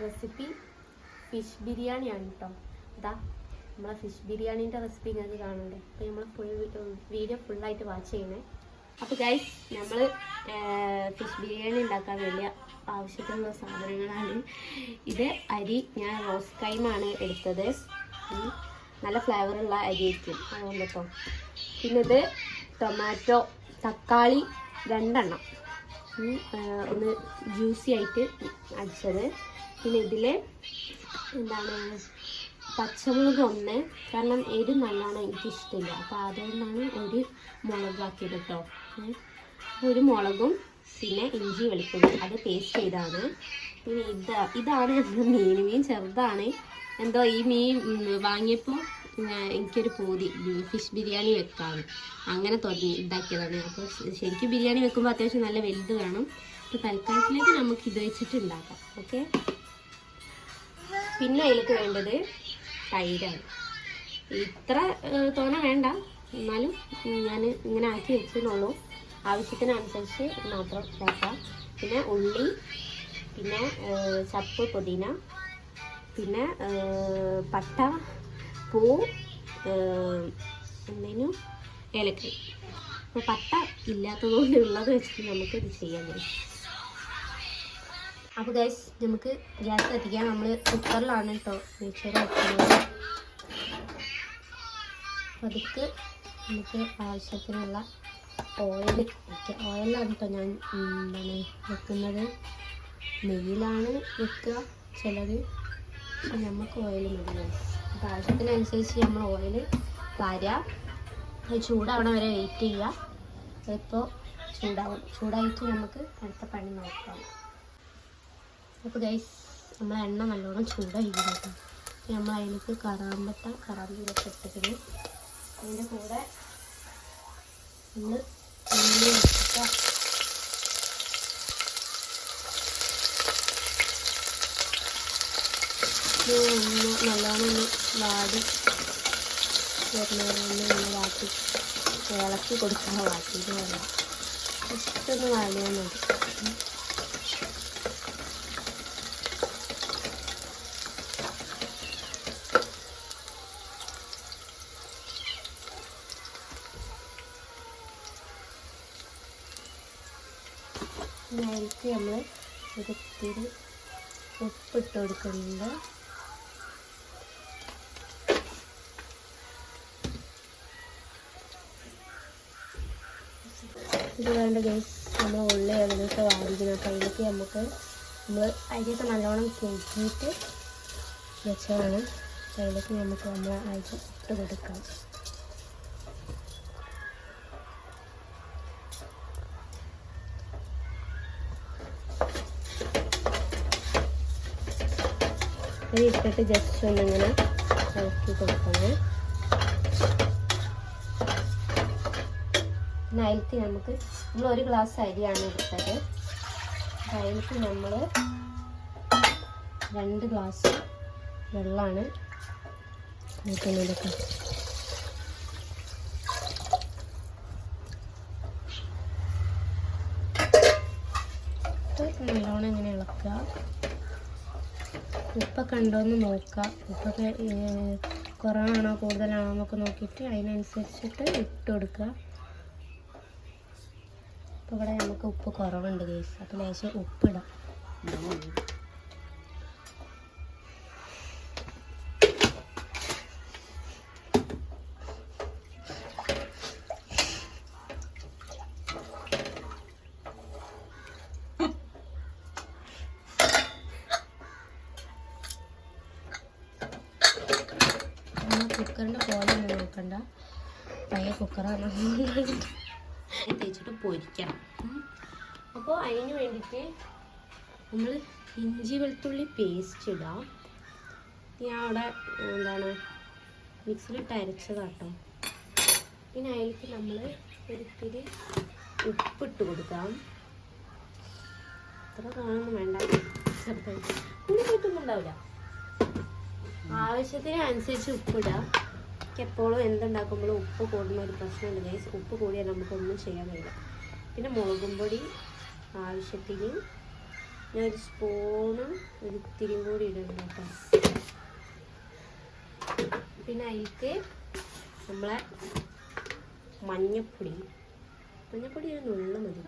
Recipe fish ബിരിയാണിയാണ് കേട്ടോ. ഇതാ നമ്മളെ ഫിഷ് ബിരിയാണീൻ്റെ റെസിപ്പി നിങ്ങൾക്ക് കാണണ്ടേ. അപ്പോൾ നമ്മൾ വീഡിയോ ഫുള്ളായിട്ട് വാച്ച് ചെയ്യണേ. അപ്പോൾ ഗൈസ്, നമ്മൾ ഫിഷ് ബിരിയാണി ഉണ്ടാക്കാൻ വലിയ ആവശ്യത്തിനുള്ള സാധനങ്ങളാണ് ഇത്. അരി ഞാൻ റോസ് കൈമാണ് എടുത്തത്. നല്ല ഫ്ലേവറുള്ള അരി ആയിരിക്കും അതുകൊണ്ട് കേട്ടോ. പിന്നെ ഇത് ടൊമാറ്റോ, തക്കാളി 2 എണ്ണം ഒന്ന് ജ്യൂസി ആയിട്ട് അടിച്ചത്. പിന്നെ ഇതിൽ എന്താണ് പച്ചമുളക് 1, കാരണം എരി നല്ലോണം എനിക്കിഷ്ടമില്ല, അപ്പോൾ അതുകൊണ്ടാണ് ഒരു മുളകാക്കിയത് കേട്ടോ. ഒരു മുളകും പിന്നെ ഇഞ്ചി വെളുത്തുള്ളി അത് പേസ്റ്റ് ചെയ്താണ്. പിന്നെ ഇതാണ് നമ്മുടെ മീൻ ചെറുതാണ്. എന്തോ ഈ മീൻ വാങ്ങിയപ്പോൾ എനിക്കൊരു പൂതി ഫിഷ് ബിരിയാണി വെക്കാണ്, അങ്ങനെ ഇതാക്കിയതാണ്. അപ്പോൾ ശരിക്കും ബിരിയാണി വെക്കുമ്പോൾ അത്യാവശ്യം നല്ല വലുത് വേണം. അപ്പോൾ തൽക്കാലത്തിലേക്ക് നമുക്ക് ഇത് വെച്ചിട്ട് ഉണ്ടാക്കാം. ഓക്കെ. പിന്നെ അതിലേക്ക് വേണ്ടത് തൈരാണ്. ഇത്ര തോന വേണ്ട, എന്നാലും ഞാൻ ഇങ്ങനെ ആക്കി വെച്ചെന്നുള്ളൂ. ആവശ്യത്തിനനുസരിച്ച് മാത്രം ചേർക്കാം. പിന്നെ ഉള്ളി, പിന്നെ ചപ്പ്, പുതിന, പിന്നെ പട്ട, പൂ, എന്തേനും ഏലക്ക. അപ്പോൾ പട്ട ഇല്ലാത്തതുകൊണ്ട് ഉള്ളത് വെച്ചിട്ട് നമുക്ക് ഇത് ചെയ്യാൻ കഴിയും. അപ്പോൾ ഗൈസ്, നമുക്ക് ഗ്യാസ് കത്തിക്കാൻ. നമ്മൾ കുക്കറിലാണ് കേട്ടോ നെയ്ച്ചോറ് വെക്കുന്നത്. അതിക്ക് നമുക്ക് ആവശ്യത്തിനുള്ള ഓയിൽ വയ്ക്കുക. ഓയിലാണ് കേട്ടോ ഞാൻ എന്താണ് വെക്കുന്നത്. നെയ്യിലാണ് വെക്കുക ചിലത്, പക്ഷെ നമുക്ക് ഓയിൽ മതി. അപ്പോൾ ആവശ്യത്തിനനുസരിച്ച് നമ്മൾ ഓയിൽ വാരുക. അത് ചൂടാവണ വരെ വെയിറ്റ് ചെയ്യുക. അതിപ്പോൾ ചൂടായിട്ട് നമുക്ക് അടുത്ത പണി നോക്കാം. അപ്പോൾ ഗൈസ്, നമ്മൾ എണ്ണ നല്ലോണം ചൂടായി കേട്ടോ. നമ്മൾ അതിലേക്ക് കറാമ്പൂരൊക്കെ ഇട്ടിട്ട് അതിൻ്റെ കൂടെ നമ്മൾ ഉള്ളി വെച്ചിട്ട് നല്ലോണം ഒന്ന് വാടി വരുന്നവരൊന്ന് വാട്ടി ഇളക്കി കൊടുക്കാൻ വാട്ടിയിട്ട് വേണം. ജസ്റ്റൊന്ന് വാടിയാൽ മതി. അതിലേക്ക് നമ്മൾ ഒരിത്തിരി ഉപ്പിട്ട് കൊടുക്കുന്നുണ്ട്. ഇത് വേണ്ട ഗൈസ്, നമ്മൾ ഉള്ളി അതിലേക്ക് വാടിക്കണം. അപ്പോൾ അതിലേക്ക് നമ്മൾ അരിയൊക്കെ നല്ലോണം കഴുകിയിട്ട് വെച്ചതാണ്. അതിലേക്ക് നമുക്ക് നമ്മൾ അരി ഇട്ട് കൊടുക്കാം. അരി ഇട്ടിട്ട് ജസ്റ്റ് ഒന്നിങ്ങനെ ഇളക്കി കൊടുക്കണം. പിന്നെ അതിലേക്ക് നമ്മൾ 1 ഗ്ലാസ് അരിയാണ് എടുത്തത്. അതിലേക്ക് നമ്മൾ 2 ഗ്ലാസ് വെള്ളമാണ് ഊറ്റുന്നതൊക്കെ. നല്ലോണം ഇങ്ങനെ ഇളക്കുക. ഉപ്പൊക്കെ ഉണ്ടോയെന്ന് നോക്കുക. ഉപ്പൊക്കെ കുറവാണോ കൂടുതലാണോ എന്നൊക്കെ നോക്കിയിട്ട് അതിനനുസരിച്ചിട്ട് ഇട്ട് കൊടുക്കുക. അപ്പോൾ ഇവിടെ നമുക്ക് ഉപ്പ് കുറവുണ്ട് ഗൈസ്, അപ്പോൾ ലേശം ഉപ്പിടാം. കുക്കറിൻ്റെ പോലെ ഒന്നും നോക്കണ്ട, പഴയ കുക്കറാണ്. തേച്ചിട്ട് പൊരിക്കണം. അപ്പോൾ അതിന് വേണ്ടിയിട്ട് നമ്മൾ ഇഞ്ചി വെളുത്തുള്ളി പേസ്റ്റ് ഇടാം. ഞാൻ അവിടെ എന്താണ് മിക്സിയിലിട്ട് അരച്ചതാട്ടോ. പിന്നെ അതിലേക്ക് നമ്മൾ ഒരിത്തിരി ഉപ്പിട്ട് കൊടുക്കാം. അത്ര തോന്നൊന്നും വേണ്ട, ചെറുതായിട്ട് കൂടുതലായിട്ടൊന്നും ഉണ്ടാവില്ല. ആവശ്യത്തിനനുസരിച്ച് ഉപ്പിടുക. എപ്പോഴും എന്തുണ്ടാക്കുമ്പോഴും ഉപ്പ് കൂടുന്ന ഒരു പ്രശ്നമുണ്ട് ഗൈസ്. ഉപ്പ് കൂടിയാൽ നമുക്കൊന്നും ചെയ്യാൻ കഴിയില്ല. പിന്നെ മുളകും പൊടി ആവശ്യത്തിന്, ഞാൻ ഒരു സ്പൂണും ഒരു ഇത്തിരിയും കൂടി ഇടുന്നുണ്ട് കേട്ടോ. പിന്നെ അതിലേക്ക് നമ്മളെ മഞ്ഞപ്പൊടി ഒരു നുള്ള മതി.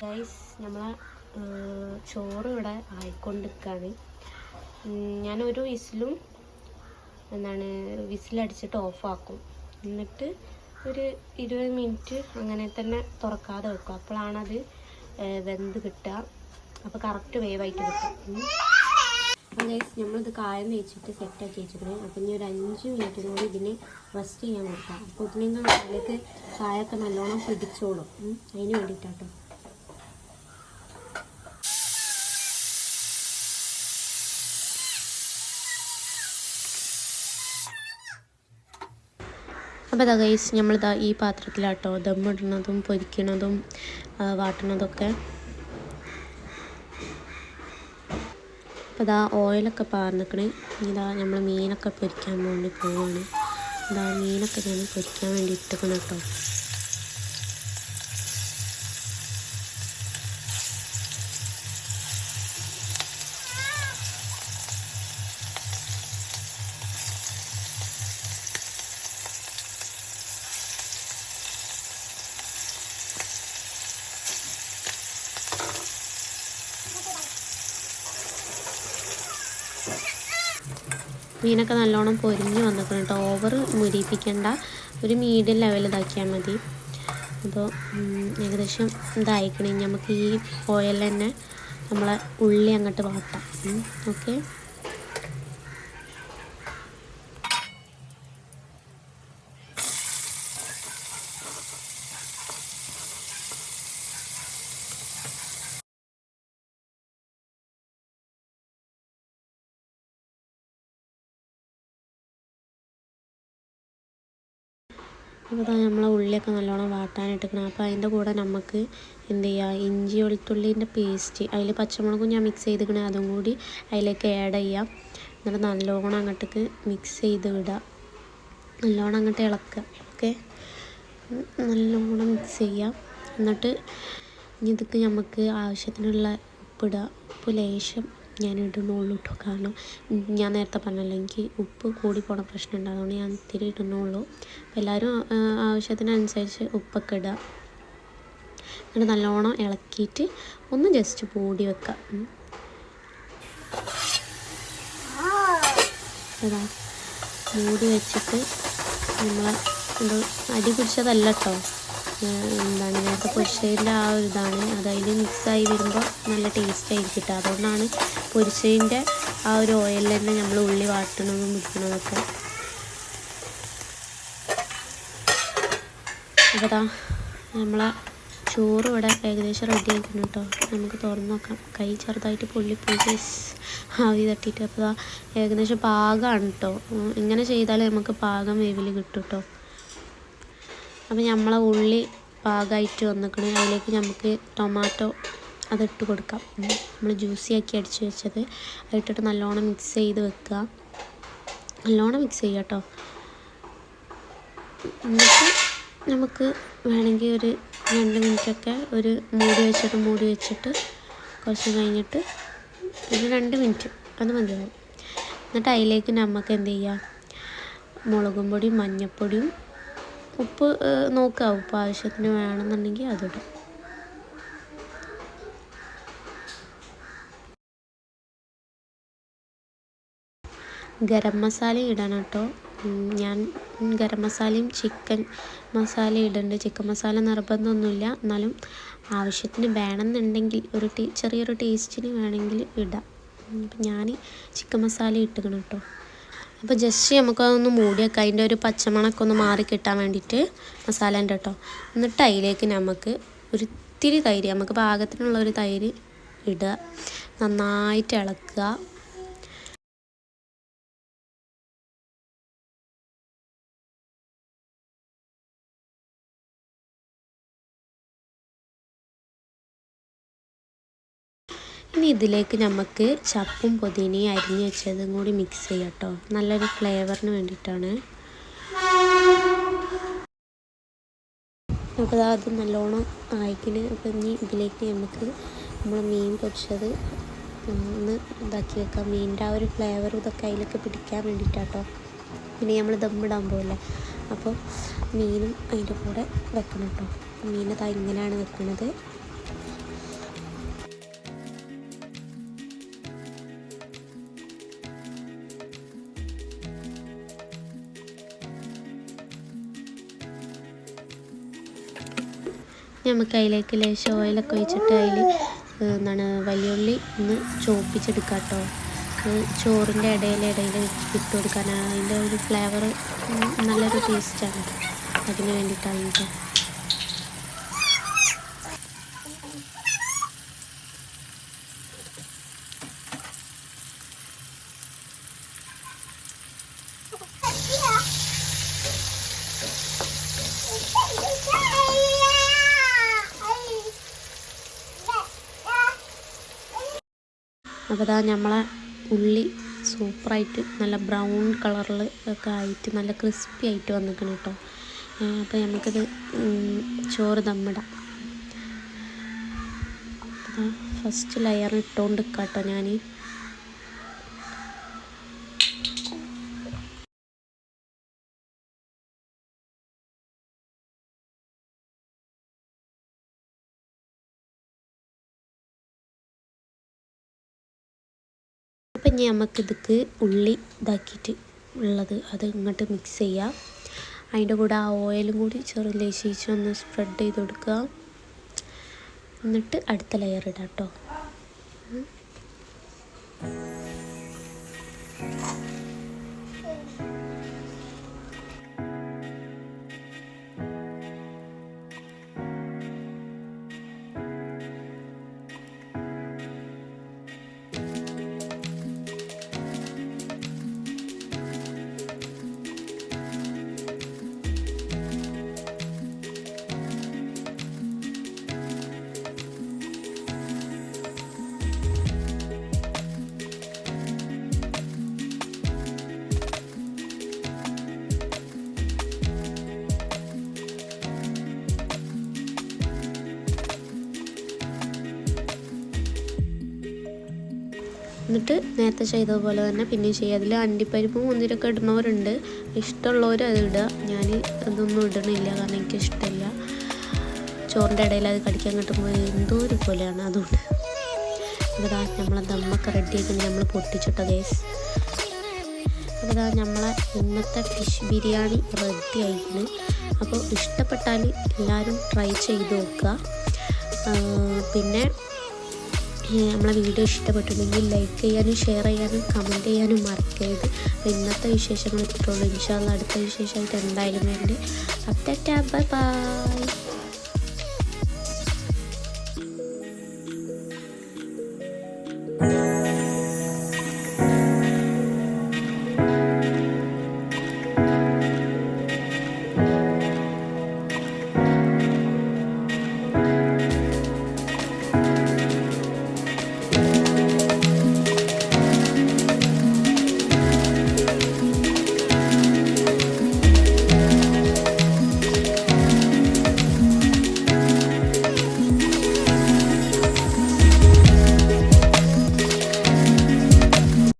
ഗൈസ് നമ്മളെ ചോറ് ഇവിടെ ആയിക്കൊണ്ടിരിക്കുകയാണ്. ഞാനൊരു വിസിലടിച്ചിട്ട് ഓഫാക്കും. എന്നിട്ട് ഒരു 20 മിനിറ്റ് അങ്ങനെ തന്നെ തുറക്കാതെ വെക്കും. അപ്പോഴാണത് വെന്ത് കിട്ടുക. അപ്പോൾ കറക്റ്റ് വേവായിട്ട് കിട്ടും. അപ്പോൾ ഗൈസ് നമ്മളിത് കായം വെച്ചിട്ട് സെറ്റാക്കി വെച്ചിട്ടുണ്ട്. അപ്പോൾ ഇനി ഒരു 5 മിനിറ്റും കൂടി ഇതിന് റെസ്റ്റ് ചെയ്യാൻ കൊടുക്കാം. അപ്പോൾ ഇതിന് അതിലേക്ക് കായൊക്കെ നല്ലോണം പിടിച്ചോളും. അതിന് വേണ്ടിയിട്ടാട്ടോ. അപ്പോൾ ഇതാ ഗൈസ് നമ്മളിതാ ഈ പാത്രത്തിലാട്ടോ ദമ്മിടുന്നതും പൊരിക്കുന്നതും വാട്ടുന്നതൊക്കെ. അപ്പോൾ ഇതാ ഓയിലൊക്കെ പാർന്നിക്കണേ. ഇതാ നമ്മൾ മീനൊക്കെ പൊരിക്കാൻ വേണ്ടി പോവാണ്. ഇതാ മീനൊക്കെ ഞാൻ പൊരിക്കാൻ വേണ്ടി ഇട്ടിക്കണം കേട്ടോ. മീനൊക്കെ നല്ലോണം പൊരിഞ്ഞ് വന്നിക്കണം കേട്ടോ. ഓവർ മുരിപ്പിക്കേണ്ട, ഒരു മീഡിയം ലെവൽ ഇതാക്കിയാൽ മതി. അപ്പോൾ ഏകദേശം ഇതായിക്കണേ. നമുക്ക് ഈ ഓയിൽ തന്നെ നമ്മളെ ഉള്ളി അങ്ങോട്ട് വാട്ടാം. ഓക്കെ. അപ്പോൾ നമ്മളെ ഉള്ളിയൊക്കെ നല്ലോണം വാട്ടാനിട്ടിക്കണം. അപ്പോൾ അതിൻ്റെ കൂടെ നമുക്ക് എന്ത് ചെയ്യുക, ഇഞ്ചി വെളുത്തുള്ളീൻ്റെ പേസ്റ്റ്, അതിൽ പച്ചമുളകും ഞാൻ മിക്സ് ചെയ്തിക്കണേ, അതും കൂടി അതിലേക്ക് ആഡ് ചെയ്യാം. എന്നിട്ട് നല്ലോണം അങ്ങോട്ടേക്ക് മിക്സ് ചെയ്ത് വിടുക. നല്ലോണം അങ്ങോട്ട് ഇളക്കുക. ഓക്കെ, നല്ലോണം മിക്സ് ചെയ്യാം. എന്നിട്ട് ഇതൊക്കെ നമുക്ക് ആവശ്യത്തിനുള്ള ഉപ്പിടുക. ഉപ്പ് ലേശം ഞാൻ ഇടുന്നുള്ളൂ കേട്ടോ. കാരണം ഞാൻ നേരത്തെ പറഞ്ഞല്ലോ, എനിക്ക് ഉപ്പ് കൂടി പോണ പ്രശ്നമുണ്ട്. അതുകൊണ്ട് ഞാൻ ഇത്തിരി ഇടുന്നുള്ളൂ. അപ്പോൾ എല്ലാവരും ആവശ്യത്തിനനുസരിച്ച് ഉപ്പൊക്കെ ഇടുക. എന്നിട്ട് നല്ലോണം ഇളക്കിയിട്ട് ഒന്ന് ജസ്റ്റ് മൂടി വെക്കാം. അതാ മൂടി വെച്ചിട്ട് നമ്മളെ അടി പിടിച്ചതല്ല കേട്ടോ, നേരത്തെ പൊരിച്ചതിൻ്റെ ആ ഒരു ഇതാണ്. അതതിൽ മിക്സായി വരുമ്പോൾ നല്ല ടേസ്റ്റ് ആയിരിക്കും കേട്ടോ. അതുകൊണ്ടാണ് പൊരിച്ചതിൻ്റെ ആ ഒരു ഓയിലിൽ തന്നെ നമ്മൾ ഉള്ളി വാട്ടണതും മുറിക്കണതൊക്കെ. അപ്പോൾ ദാ നമ്മളെ ചോറ് ഇവിടെ ഏകദേശം റെഡി ആയിക്കണം കേട്ടോ. നമുക്ക് തുറന്ന് നോക്കാം. കൈ ചെറുതായിട്ട് പൊള്ളിപ്പോയി ആവി തട്ടിയിട്ട്. അപ്പോൾ ദാ ഏകദേശം പാകമാണ് കേട്ടോ. ഇങ്ങനെ ചെയ്താൽ നമുക്ക് പാകം വേവിൽ കിട്ടും കേട്ടോ. അപ്പോൾ നമ്മളെ ഉള്ളി പാകമായിട്ട് വന്നിക്കണേ. അതിലേക്ക് നമുക്ക് ടൊമാറ്റോ അതിട്ട് കൊടുക്കാം. നമ്മൾ ജ്യൂസി ആക്കി അടിച്ച് വെച്ചത് അതിട്ടിട്ട് നല്ലോണം മിക്സ് ചെയ്ത് വെക്കുക. നല്ലോണം മിക്സ് ചെയ്യുക കേട്ടോ. എന്നിട്ട് നമുക്ക് വേണമെങ്കിൽ ഒരു 2 മിനിറ്റൊക്കെ ഒരു മൂടി വെച്ചിട്ട് കുറച്ച് കഴിഞ്ഞിട്ട് ഒരു 2 മിനിറ്റ് അത് മതിയാവും. എന്നിട്ട് അതിലേക്ക് നമുക്ക് എന്ത് ചെയ്യുക, മുളകും പൊടിയും മഞ്ഞൾപ്പൊടിയും ഉപ്പ് നോക്കുക. ഉപ്പ് ആവശ്യത്തിന് വേണമെന്നുണ്ടെങ്കിൽ അതിടും. ഗരം മസാല ഇടണം കേട്ടോ. ഞാൻ ഗരം മസാലയും ചിക്കൻ മസാല ഇടുന്നുണ്ട്. ചിക്കൻ മസാല നിർബന്ധമൊന്നുമില്ല, എന്നാലും ആവശ്യത്തിന് വേണമെന്നുണ്ടെങ്കിൽ ചെറിയൊരു ടേസ്റ്റിന് വേണമെങ്കിൽ ഇടാം. അപ്പം ഞാൻ ചിക്കൻ മസാല ഇട്ടുക്കണം കേട്ടോ. അപ്പോൾ ജസ്റ്റ് നമുക്കതൊന്ന് മൂടി വെക്കാം, അതിൻ്റെ ഒരു പച്ചമണമൊക്കെ ഒന്ന് മാറി കിട്ടാൻ വേണ്ടിയിട്ട് മസാലേൻ്റെ കേട്ടോ. എന്നിട്ട് അതിലേക്ക് നമുക്ക് ഒരിത്തിരി തൈര്, നമുക്ക് പാകത്തിനുള്ള ഒരു തൈര് ഇടുക. നന്നായിട്ട് ഇളക്കുക. ഇനി ഇതിലേക്ക് നമുക്ക് ചപ്പും പുതിനയും അരിഞ്ഞ് വെച്ചതും കൂടി മിക്സ് ചെയ്യാം കേട്ടോ. നല്ലൊരു ഫ്ലേവറിന് വേണ്ടിയിട്ടാണ്. അപ്പോൾ അത് നല്ലോണം ആയിക്കിന്. അപ്പോൾ ഇനി ഇതിലേക്ക് നമുക്ക് നമ്മൾ മീൻ പൊരിച്ചത് ഒന്ന് ഇതാക്കി വെക്കാം. മീനിൻ്റെ ആ ഒരു ഫ്ലേവറും ഇതൊക്കെ അതിലൊക്കെ പിടിക്കാൻ വേണ്ടിയിട്ടാട്ടോ. പിന്നെ നമ്മൾ ദമ്മിടാൻ പോകില്ലേ, അപ്പോൾ മീനും അതിൻ്റെ കൂടെ വെക്കണം കേട്ടോ. മീനതാ ഇങ്ങനെയാണ് വെക്കുന്നത്. നമുക്ക് അതിലേക്ക് ലേശം ഓയിലൊക്കെ ഒഴിച്ചിട്ട് അതിൽ വലിയുള്ളി ഒന്ന് ചോപ്പിച്ചെടുക്കാം കേട്ടോ. ചോറിൻ്റെ ഇടയിൽ ഇട്ട് കൊടുക്കാനാണ്. അതിൻ്റെ ഒരു ഫ്ലേവർ നല്ലൊരു ടേസ്റ്റാണ്, അതിന് വേണ്ടിയിട്ടാണ് കേട്ടോ. അപ്പോൾ അതാ നമ്മളെ ഉള്ളി സൂപ്പറായിട്ട് നല്ല ബ്രൗൺ കളറിൽ ഒക്കെ ആയിട്ട് നല്ല ക്രിസ്പി ആയിട്ട് വന്നിരിക്കണം കേട്ടോ. അപ്പോൾ നമുക്കിത് ചോറ് ദമ്മിടാം. ഫസ്റ്റ് ലെയർ ഇട്ടുകൊണ്ട് കേട്ടോ ഞാൻ. അപ്പം ഇനി നമുക്കിതൊക്കെ ഉള്ളി ഇതാക്കിയിട്ട് ഉള്ളത് അത് ഇങ്ങോട്ട് മിക്സ് ചെയ്യാം. അതിൻ്റെ കൂടെ ആ ഓയിലും കൂടി ലേശിച്ച് ഒന്ന് സ്പ്രെഡ് ചെയ്ത് കൊടുക്കുക. എന്നിട്ട് അടുത്ത ലെയർ ഇടാം കേട്ടോ. എന്നിട്ട് നേരത്തെ ചെയ്തതുപോലെ തന്നെ പിന്നെ ചെയ്യുക. അതിൽ അണ്ടിപ്പരിപ്പ് മുന്തിരിയൊക്കെ ഇടുന്നവരുണ്ട്, ഇഷ്ടമുള്ളവർ അത് ഇടുക. ഞാൻ അതൊന്നും ഇടണില്ല, കാരണം എനിക്ക് ഇഷ്ടമില്ല. ചോറിൻ്റെ ഇടയിൽ അത് കടിക്കാൻ കിട്ടുമ്പോൾ എന്തോ ഒരു പോലെയാണ്, അതുകൊണ്ട്. അപ്പോൾ ഇതാ നമ്മളെ ദമ്മൊക്കെ റെഡി ആക്കി നമ്മൾ പൊട്ടിച്ചിട്ടോ ഗൈസ്. അപ്പോൾ ഇതാ നമ്മളെ ഇന്നത്തെ ഫിഷ് ബിരിയാണി റെഡി ആയിരുന്നു. അപ്പോൾ ഇഷ്ടപ്പെട്ടാൽ എല്ലാവരും ട്രൈ ചെയ്ത് നോക്കുക. പിന്നെ നമ്മളെ വീഡിയോ ഇഷ്ടപ്പെട്ടിട്ടുണ്ടെങ്കിൽ ലൈക്ക് ചെയ്യാനും ഷെയർ ചെയ്യാനും കമൻറ്റ് ചെയ്യാനും മറക്കരുത്. അപ്പോൾ ഇന്നത്തെ വിശേഷങ്ങൾ ഇത്രയുള്ളൂ. ഇൻഷാ അല്ലാഹ് അടുത്ത വിശേഷമായിട്ട് എന്തായാലും വേണ്ടി. അപ്പോൾ ബൈ ബൈ.